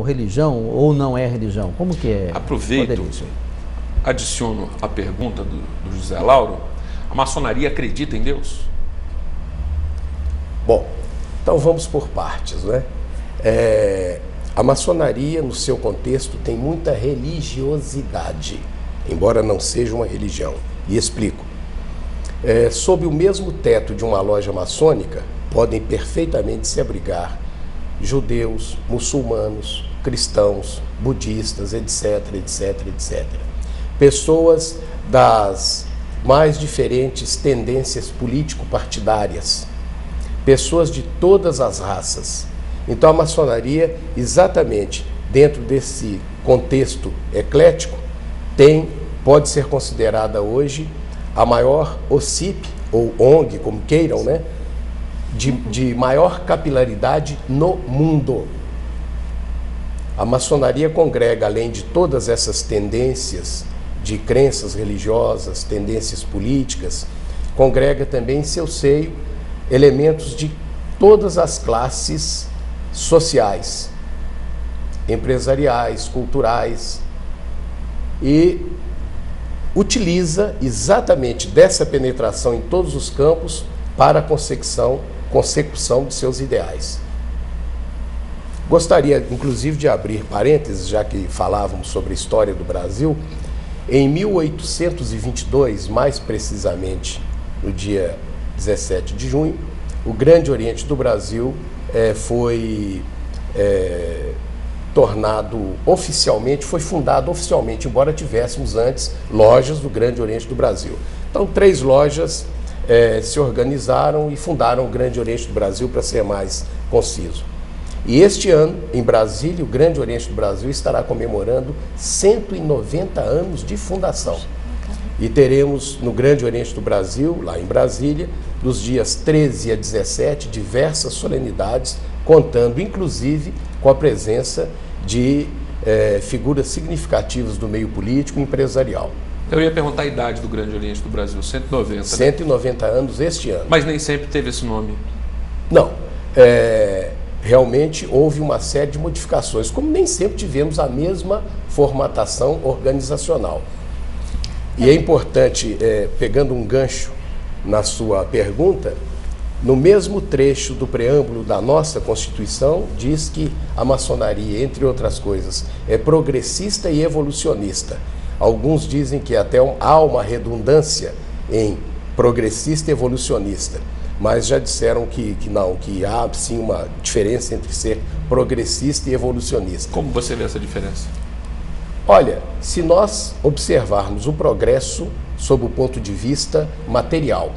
como religião ou não é religião? Como que é? Aproveito, adiciono a pergunta do José Lauro. A maçonaria acredita em Deus? Bom, então vamos por partes, né? A maçonaria, no seu contexto, tem muita religiosidade, embora não seja uma religião. E explico. Sob o mesmo teto de uma loja maçônica, podem perfeitamente se abrigar judeus, muçulmanos, cristãos, budistas, etc, etc, etc. Pessoas das mais diferentes tendências político-partidárias, pessoas de todas as raças. Então a maçonaria, exatamente dentro desse contexto eclético, pode ser considerada hoje a maior OCIP, ou ONG, como queiram, né? De maior capilaridade no mundo. A maçonaria congrega, além de todas essas tendências de crenças religiosas, tendências políticas, congrega também em seu seio elementos de todas as classes sociais, empresariais, culturais, e utiliza exatamente dessa penetração em todos os campos para a consecução de seus ideais. Gostaria, inclusive, de abrir parênteses, já que falávamos sobre a história do Brasil. Em 1822, mais precisamente no dia 17 de junho, o Grande Oriente do Brasil foi fundado oficialmente, embora tivéssemos antes lojas do Grande Oriente do Brasil. Então, 3 lojas se organizaram e fundaram o Grande Oriente do Brasil, para ser mais conciso. E este ano, em Brasília, o Grande Oriente do Brasil estará comemorando 190 anos de fundação. E teremos no Grande Oriente do Brasil, lá em Brasília, dos dias 13 a 17, diversas solenidades, contando inclusive com a presença de figuras significativas do meio político e empresarial. Eu ia perguntar a idade do Grande Oriente do Brasil, 190. 190 anos este ano. Mas nem sempre teve esse nome. Não. Realmente houve uma série de modificações, como nem sempre tivemos a mesma formatação organizacional. E é importante, pegando um gancho na sua pergunta, no mesmo trecho do preâmbulo da nossa Constituição, diz que a maçonaria, entre outras coisas, é progressista e evolucionista. Alguns dizem que até há uma redundância em progressista e evolucionista, mas já disseram que não, que há sim uma diferença entre ser progressista e evolucionista. Como você vê essa diferença? Olha, se nós observarmos o progresso sob o ponto de vista material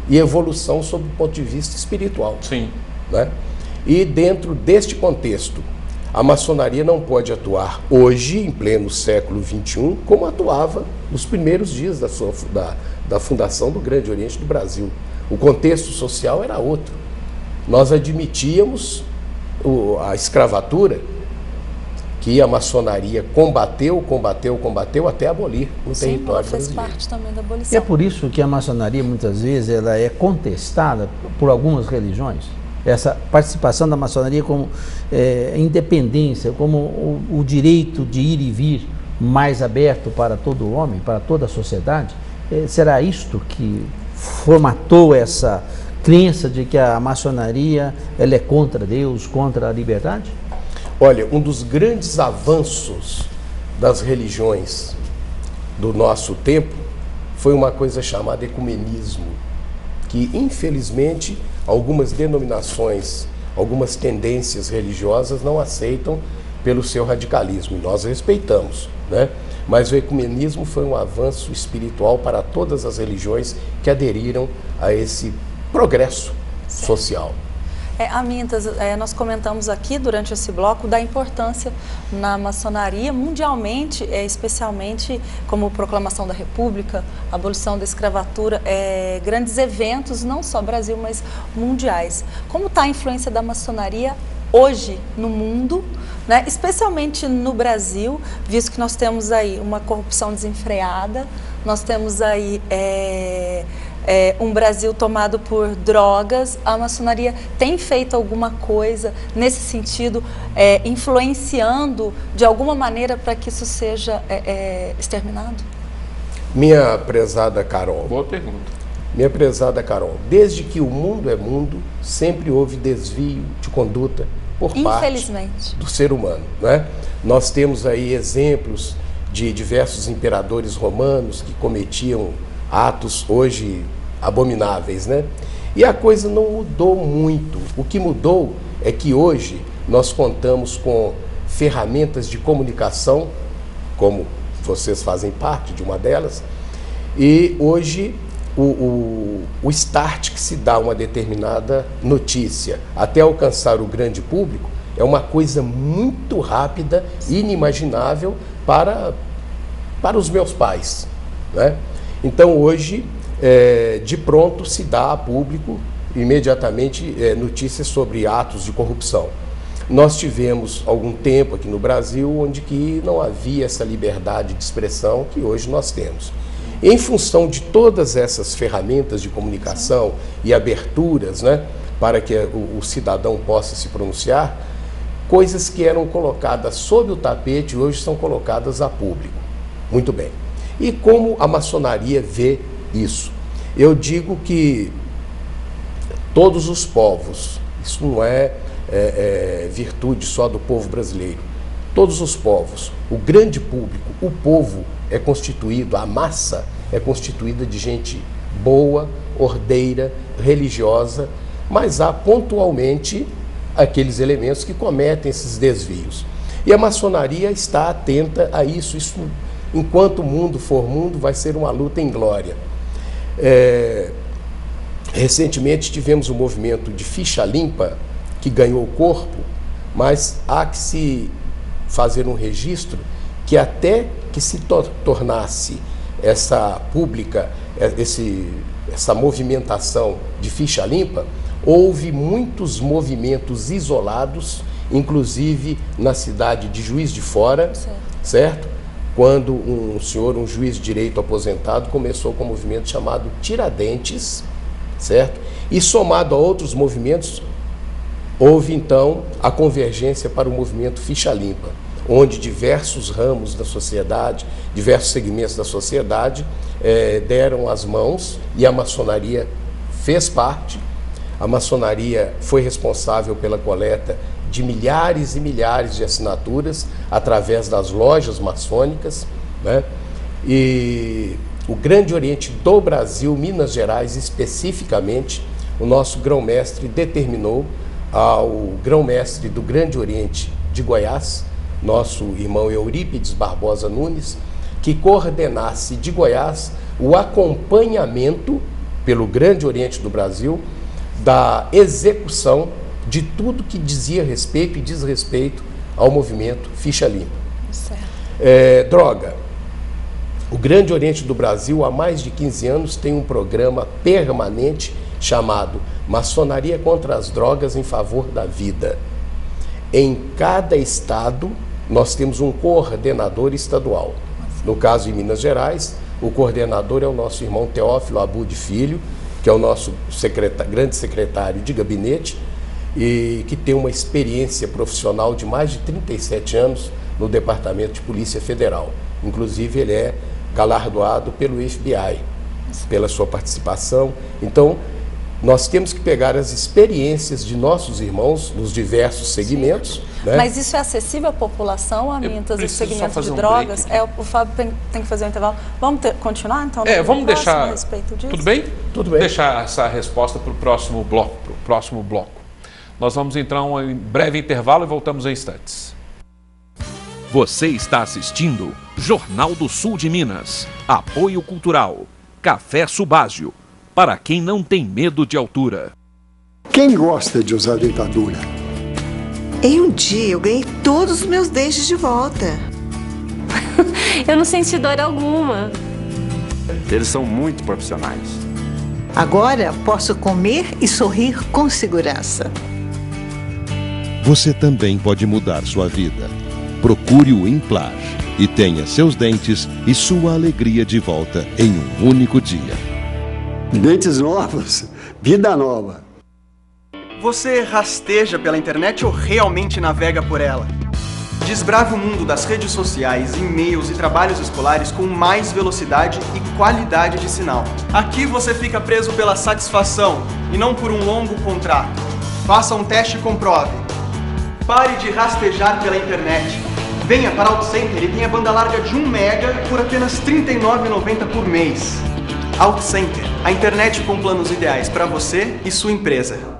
e evolução sob o ponto de vista espiritual. Sim. Né? E dentro deste contexto, a maçonaria não pode atuar hoje, em pleno século XXI, como atuava nos primeiros dias da fundação do Grande Oriente do Brasil. O contexto social era outro. Nós admitíamos a escravatura, que a maçonaria combateu até abolir no território brasileiro. Fez parte também da abolição. E é por isso que a maçonaria, muitas vezes, ela é contestada por algumas religiões. Essa participação da maçonaria como independência, como o direito de ir e vir mais aberto para todo homem, para toda a sociedade. Será isto que formatou essa crença de que a maçonaria ela é contra Deus, contra a liberdade? Olha, um dos grandes avanços das religiões do nosso tempo foi uma coisa chamada ecumenismo, que infelizmente algumas denominações, algumas tendências religiosas não aceitam pelo seu radicalismo, e nós respeitamos, né? Mas o ecumenismo foi um avanço espiritual para todas as religiões que aderiram a esse progresso social. Amintas, nós comentamos aqui durante esse bloco da importância na maçonaria mundialmente, especialmente como proclamação da República, abolição da escravatura, grandes eventos, não só Brasil, mas mundiais. Como está a influência da maçonaria hoje no mundo, né? Especialmente no Brasil, visto que nós temos aí uma corrupção desenfreada, nós temos aí um Brasil tomado por drogas, a maçonaria tem feito alguma coisa nesse sentido, influenciando de alguma maneira para que isso seja exterminado? Minha prezada Carol. Boa pergunta. Minha prezada Carol, desde que o mundo é mundo, sempre houve desvio de conduta por parte do ser humano, né? Nós temos aí exemplos de diversos imperadores romanos que cometiam atos hoje abomináveis, né? E a coisa não mudou muito. O que mudou é que hoje nós contamos com ferramentas de comunicação, como vocês fazem parte de uma delas, e hoje o start que se dá a uma determinada notícia até alcançar o grande público é uma coisa muito rápida e inimaginável para os meus pais, né? Então hoje, de pronto, se dá a público imediatamente notícias sobre atos de corrupção. Nós tivemos algum tempo aqui no Brasil onde que não havia essa liberdade de expressão que hoje nós temos. Em função de todas essas ferramentas de comunicação e aberturas, né, para que o cidadão possa se pronunciar, coisas que eram colocadas sob o tapete hoje são colocadas a público. Muito bem. E como a maçonaria vê isso? Eu digo que todos os povos, isso não é virtude só do povo brasileiro, todos os povos, o grande público, o povo é constituído, a massa é constituída de gente boa, ordeira, religiosa, mas há pontualmente aqueles elementos que cometem esses desvios. E a maçonaria está atenta a isso. Isso, enquanto o mundo for mundo, vai ser uma luta em glória. Recentemente tivemos um movimento de ficha limpa que ganhou corpo, mas há que se fazer um registro que até que se tornasse essa pública, essa movimentação de ficha limpa, houve muitos movimentos isolados, inclusive na cidade de Juiz de Fora, certo? Quando um juiz de direito aposentado começou com um movimento chamado Tiradentes, certo? E somado a outros movimentos, houve então a convergência para o movimento Ficha Limpa, onde diversos ramos da sociedade, diversos segmentos da sociedade deram as mãos e a maçonaria fez parte. A maçonaria foi responsável pela coleta de milhares e milhares de assinaturas através das lojas maçônicas, né? E o Grande Oriente do Brasil, Minas Gerais especificamente, o nosso grão-mestre determinou ao grão-mestre do Grande Oriente de Goiás, nosso irmão Eurípides Barbosa Nunes, que coordenasse de Goiás o acompanhamento pelo Grande Oriente do Brasil da execução de tudo que dizia respeito e diz respeito ao movimento Ficha Limpa. Droga. O Grande Oriente do Brasil, há mais de 15 anos, tem um programa permanente chamado Maçonaria contra as Drogas em Favor da Vida. Em cada estado, nós temos um coordenador estadual. No caso, em Minas Gerais, o coordenador é o nosso irmão Teófilo Abud Filho, que é o nosso grande secretário de gabinete e que tem uma experiência profissional de mais de 37 anos no Departamento de Polícia Federal. Inclusive, ele é galardoado pelo FBI, pela sua participação. Então, nós temos que pegar as experiências de nossos irmãos nos diversos segmentos. Né? Mas isso é acessível à população, Amintas, o segmento de drogas? O Fábio tem que fazer um intervalo. Vamos continuar, então? Vamos deixar... A respeito disso? Tudo bem? Tudo bem. Deixar essa resposta para o próximo bloco. Nós vamos entrar em breve intervalo e voltamos em instantes. Você está assistindo Jornal do Sul de Minas. Apoio Cultural. Café Subásio. Para quem não tem medo de altura. Quem gosta de usar dentadura? Em um dia eu ganhei todos os meus dentes de volta. Eu não senti dor alguma. Eles são muito profissionais. Agora posso comer e sorrir com segurança. Você também pode mudar sua vida. Procure o Implar e tenha seus dentes e sua alegria de volta em um único dia. Dentes novos, vida nova. Você rasteja pela internet ou realmente navega por ela? Desbrave o mundo das redes sociais, e-mails e trabalhos escolares com mais velocidade e qualidade de sinal. Aqui você fica preso pela satisfação e não por um longo contrato. Faça um teste e comprove. Pare de rastejar pela internet. Venha para a OutCenter e tenha banda larga de 1 mega por apenas R$ 39,90 por mês. OutCenter, a internet com planos ideais para você e sua empresa.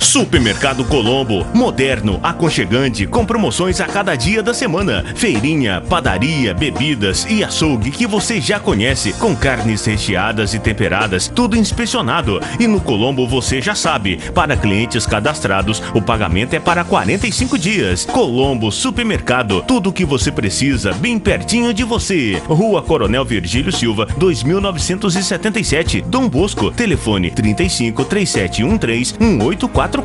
Supermercado Colombo, moderno, aconchegante, com promoções a cada dia da semana. Feirinha, padaria, bebidas e açougue que você já conhece, com carnes recheadas e temperadas, tudo inspecionado. E no Colombo você já sabe, para clientes cadastrados, o pagamento é para 45 dias. Colombo Supermercado, tudo o que você precisa, bem pertinho de você. Rua Coronel Virgílio Silva, 2977, Dom Bosco, telefone 35 3713 1844.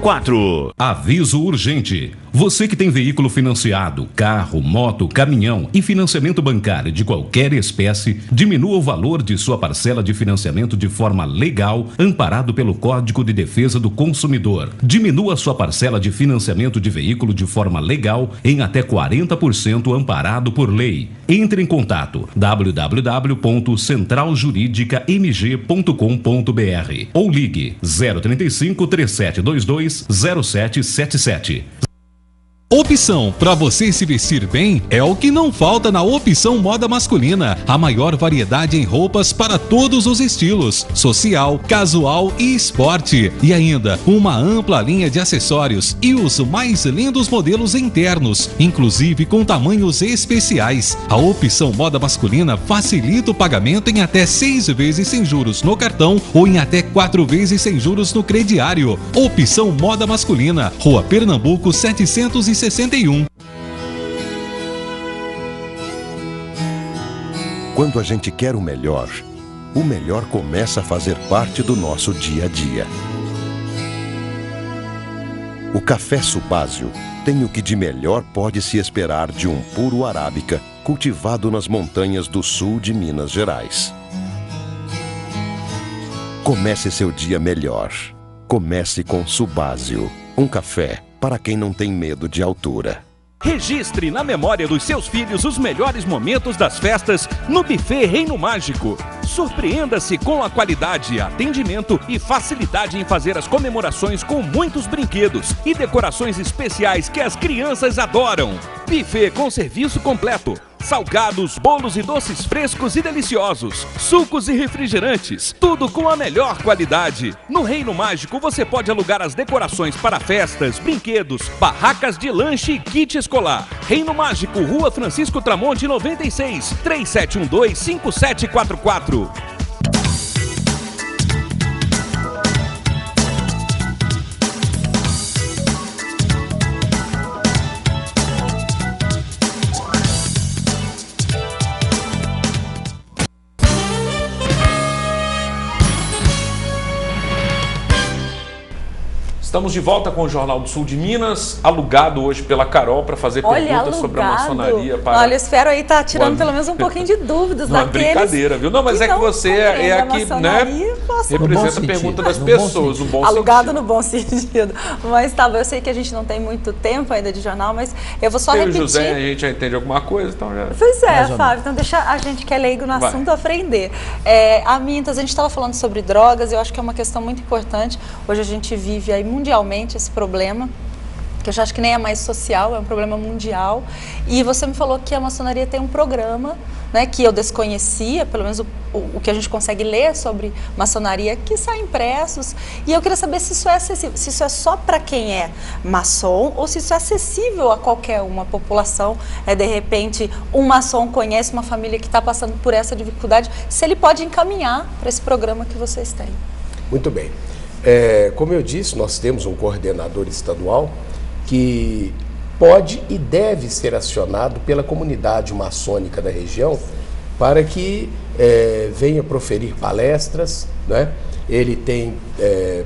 Aviso urgente. Você que tem veículo financiado, carro, moto, caminhão e financiamento bancário de qualquer espécie, diminua o valor de sua parcela de financiamento de forma legal, amparado pelo Código de Defesa do Consumidor. Diminua sua parcela de financiamento de veículo de forma legal em até 40% amparado por lei. Entre em contato www.centraljuridica.mg.com.br ou ligue 035 3722 0777. Opção para você se vestir bem é o que não falta na Opção Moda Masculina. A maior variedade em roupas para todos os estilos, social, casual e esporte. E ainda uma ampla linha de acessórios e os mais lindos modelos internos, inclusive com tamanhos especiais. A Opção Moda Masculina facilita o pagamento em até 6 vezes sem juros no cartão ou em até 4 vezes sem juros no crediário. Opção Moda Masculina, Rua Pernambuco 761. Quando a gente quer o melhor começa a fazer parte do nosso dia a dia. O café Subásio tem o que de melhor pode se esperar de um puro arábica cultivado nas montanhas do sul de Minas Gerais. Comece seu dia melhor. Comece com Subásio, um café para quem não tem medo de altura. Registre na memória dos seus filhos os melhores momentos das festas no Buffet Reino Mágico. Surpreenda-se com a qualidade, atendimento e facilidade em fazer as comemorações com muitos brinquedos e decorações especiais que as crianças adoram. Buffet com serviço completo. Salgados, bolos e doces frescos e deliciosos, sucos e refrigerantes, tudo com a melhor qualidade. No Reino Mágico você pode alugar as decorações para festas, brinquedos, barracas de lanche e kit escolar. Reino Mágico, Rua Francisco Tramonte 96, 3712-5744. Estamos de volta com o Jornal do Sul de Minas, alugado hoje pela Carol para fazer perguntas sobre a maçonaria. Olha, o Esfero aí está tirando pelo menos um pouquinho de dúvidas daqueles... Brincadeira, viu? Não, mas é que você é aqui, né? Representa a pergunta das pessoas, no bom sentido. Alugado no bom sentido. Mas tá bom, eu sei que a gente não tem muito tempo ainda de jornal, mas eu vou só repetir. E o José, a gente já entende alguma coisa, então já... Pois é, Fábio, então deixa a gente que é leigo no assunto aprender. A Mintas, a gente estava falando sobre drogas, eu acho que é uma questão muito importante. Hoje a gente vive aí mundialmente esse problema, que eu já acho que nem é mais social, é um problema mundial. E você me falou que a maçonaria tem um programa, né, que eu desconhecia, pelo menos o que a gente consegue ler sobre maçonaria, que sai impressos. E eu queria saber se isso é acessível, se isso é só para quem é maçom ou se isso é acessível a qualquer uma população. De repente, um maçom conhece uma família que está passando por essa dificuldade, se ele pode encaminhar para esse programa que vocês têm. Muito bem. Como eu disse, nós temos um coordenador estadual que pode e deve ser acionado pela comunidade maçônica da região para que venha proferir palestras, né? Ele tem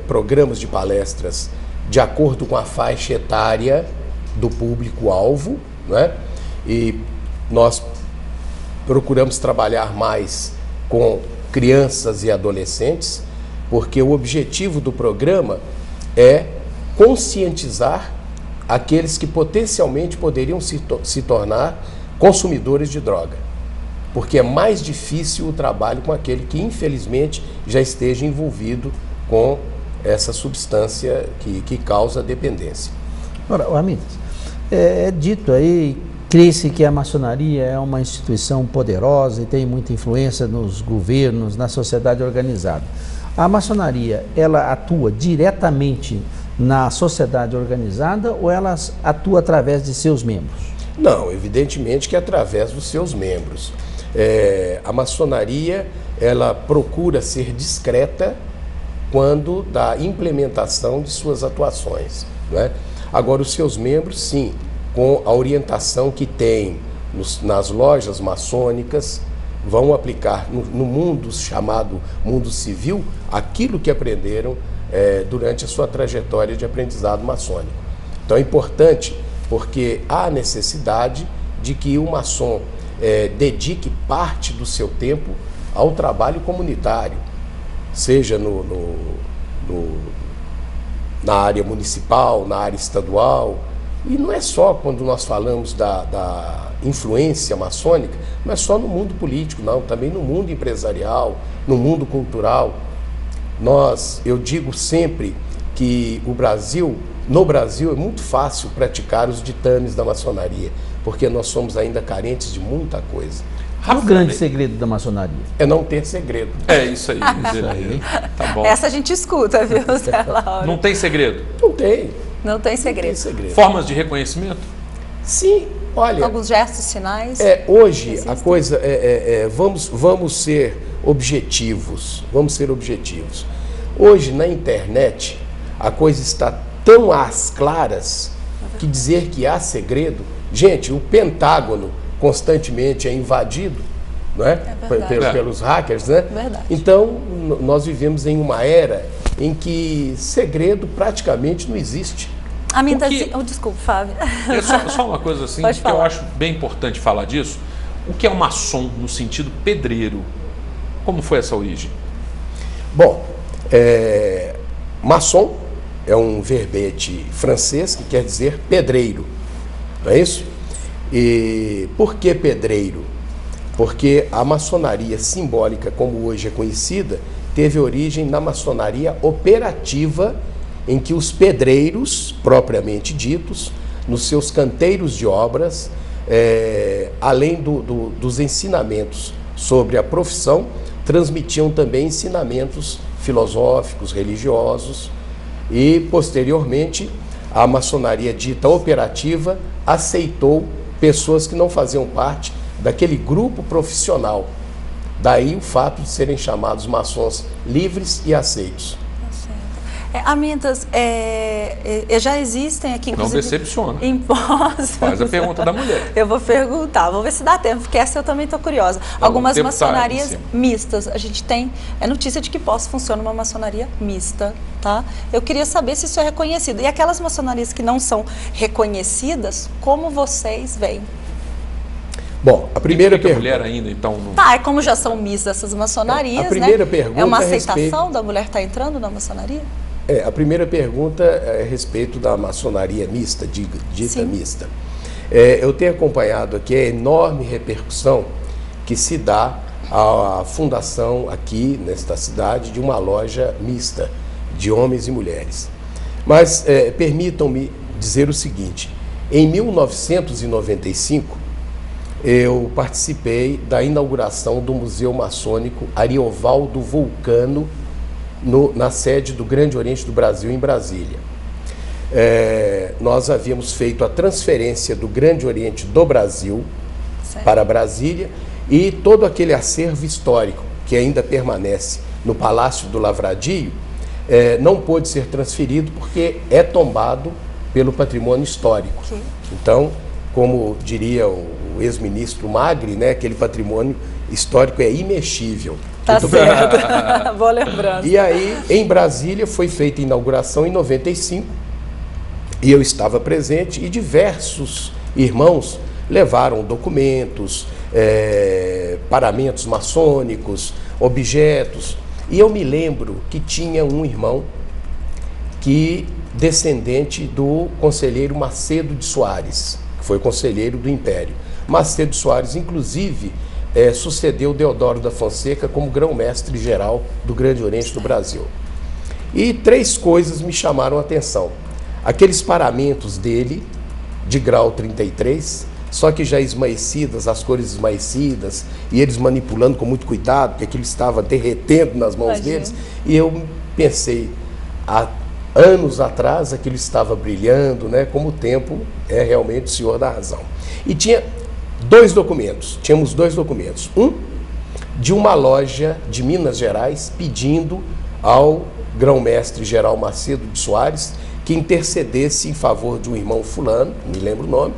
programas de palestras de acordo com a faixa etária do público-alvo, né? E nós procuramos trabalhar mais com crianças e adolescentes. porque o objetivo do programa é conscientizar aqueles que potencialmente poderiam se tornar consumidores de droga, porque é mais difícil o trabalho com aquele que infelizmente já esteja envolvido com essa substância que causa dependência. Ora, Amitas, é dito aí, crê-se que a maçonaria é uma instituição poderosa e tem muita influência nos governos, na sociedade organizada. A maçonaria, ela atua diretamente na sociedade organizada ou ela atua através de seus membros? Não, evidentemente que é através dos seus membros. A maçonaria, ela procura ser discreta quando da implementação de suas atuações, não é? Agora, os seus membros, sim, com a orientação que tem nas lojas maçônicas, vão aplicar no mundo chamado mundo civil aquilo que aprenderam durante a sua trajetória de aprendizado maçônico. Então é importante porque há necessidade de que o maçom dedique parte do seu tempo ao trabalho comunitário, seja na área municipal, na área estadual. E não é só quando nós falamos da influência maçônica, não é só no mundo político, não, também no mundo empresarial, no mundo cultural. Eu digo sempre que no Brasil é muito fácil praticar os ditames da maçonaria, porque nós somos ainda carentes de muita coisa. O grande segredo da maçonaria? É não ter segredo. É isso aí. Tá bom. Essa a gente escuta, viu, Zé Lauro? Não tem segredo? Não tem. Não tem segredo. Formas de reconhecimento? Sim, olha... Alguns gestos, sinais? Hoje, existem. a coisa vamos ser objetivos. Vamos ser objetivos. Hoje, na internet, a coisa está tão às claras que dizer que há segredo... Gente, o Pentágono constantemente é invadido, não é? Pelos hackers, né? Verdade. Então, nós vivemos em uma era em que segredo praticamente não existe. Desculpa, Fábio. Só uma coisa assim, Pode que falar. eu acho bem importante falar disso. O que é um maçom no sentido pedreiro? Como foi essa origem? Bom, maçom é um verbete francês que quer dizer pedreiro, não é isso? E por que pedreiro? Porque a maçonaria simbólica, como hoje é conhecida, teve origem na maçonaria operativa, em que os pedreiros, propriamente ditos, nos seus canteiros de obras, além dos ensinamentos sobre a profissão, transmitiam também ensinamentos filosóficos, religiosos, e posteriormente a maçonaria dita operativa aceitou pessoas que não faziam parte daquele grupo profissional. Daí o fato de serem chamados maçons livres e aceitos. Amintas, já existem aqui, inclusive... Não decepciona. Impostos. Faz a pergunta da mulher. Eu vou perguntar, vou ver se dá tempo, porque essa eu também estou curiosa. Algumas maçonarias mistas, a gente tem notícia de que funciona uma maçonaria mista, tá? Eu queria saber se isso é reconhecido. E aquelas maçonarias que não são reconhecidas, como vocês veem? Bom, a primeira pergunta... mulher ainda, então... Não... Tá, como já são mistas essas maçonarias, a primeira pergunta é uma aceitação da mulher estar entrando na maçonaria? A primeira pergunta é a respeito da maçonaria mista, dita mista. Eu tenho acompanhado aqui a enorme repercussão que se dá à fundação aqui, nesta cidade, de uma loja mista, de homens e mulheres. Mas permitam-me dizer o seguinte, em 1995, eu participei da inauguração do Museu Maçônico Ariovaldo Vulcano, na sede do Grande Oriente do Brasil, em Brasília. Nós havíamos feito a transferência do Grande Oriente do Brasil para Brasília e todo aquele acervo histórico que ainda permanece no Palácio do Lavradio não pôde ser transferido porque é tombado pelo patrimônio histórico. Então, como diria o ex-ministro Magri, né, aquele patrimônio histórico é imexível. Tá certo, vou lembrando. E aí, em Brasília, foi feita a inauguração em 95, e eu estava presente, e diversos irmãos levaram documentos, paramentos maçônicos, objetos, E eu me lembro que tinha um irmão que descendente do conselheiro Macedo de Soares, que foi conselheiro do Império. Macedo de Soares, inclusive, sucedeu Deodoro da Fonseca como grão-mestre geral do Grande Oriente do Brasil. E 3 coisas me chamaram a atenção. Aqueles paramentos dele, de grau 33, só que já esmaecidas, as cores esmaecidas, e eles manipulando com muito cuidado, porque aquilo estava derretendo nas mãos deles. E eu pensei, há anos atrás aquilo estava brilhando, né? Como o tempo é realmente o senhor da razão. E tinha 2 documentos, tínhamos 2 documentos. Um, de uma loja de Minas Gerais, pedindo ao grão-mestre geral Macedo de Soares que intercedesse em favor de um irmão fulano, me lembro o nome,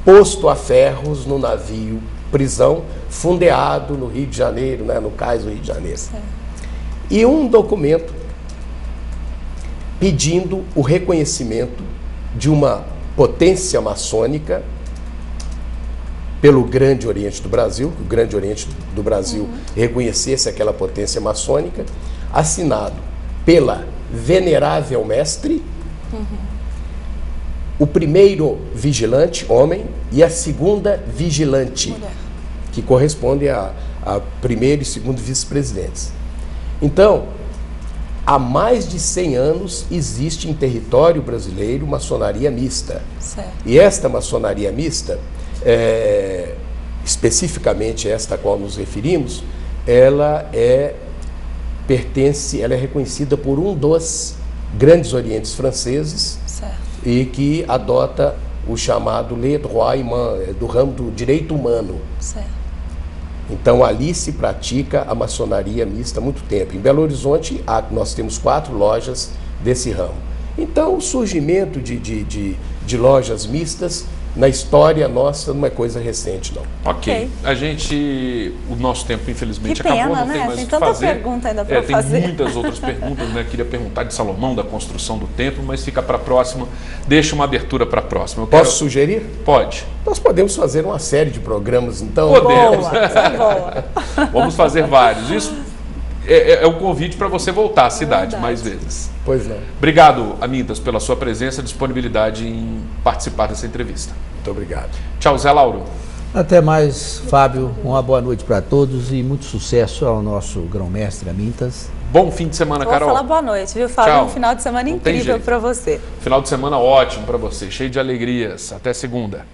posto a ferros no navio prisão, fundeado no Rio de Janeiro, né, no cais do Rio de Janeiro. E um documento pedindo o reconhecimento de uma potência maçônica pelo Grande Oriente do Brasil, que o Grande Oriente do Brasil reconhecesse aquela potência maçônica, assinado pela Venerável Mestre, o primeiro vigilante, homem, e a segunda vigilante, mulher, que corresponde a primeiro e segundo vice-presidentes. Então, há mais de 100 anos existe em território brasileiro maçonaria mista. Certo. E esta maçonaria mista, especificamente esta a qual nos referimos, ela é reconhecida por um dos grandes orientes franceses, certo, e que adota o chamado Le Droit Humain, do ramo do direito humano. Certo. Então ali se pratica a maçonaria mista há muito tempo. Em Belo Horizonte nós temos 4 lojas desse ramo. Então o surgimento de lojas mistas na história nossa não é coisa recente, não. Ok. O nosso tempo infelizmente pena, acabou, não né? tem mais o que tanta fazer. Pergunta ainda para fazer. Tem muitas outras perguntas, né? Queria perguntar de Salomão, da construção do templo, mas fica para a próxima. Deixa uma abertura para a próxima. Posso sugerir? Pode. Nós podemos fazer uma série de programas, então. Podemos. Boa. Vamos fazer vários. Isso é um convite para você voltar à cidade mais vezes. Pois não. Obrigado, Amintas, pela sua presença e disponibilidade em participar dessa entrevista. Muito obrigado. Tchau, Zé Lauro. Até mais, Fábio. Uma boa noite para todos e muito sucesso ao nosso grão-mestre Amintas. Bom fim de semana, Carol. Vou falar boa noite, viu, Fábio? Tchau. Um final de semana incrível para você. Final de semana ótimo para você, cheio de alegrias. Até segunda.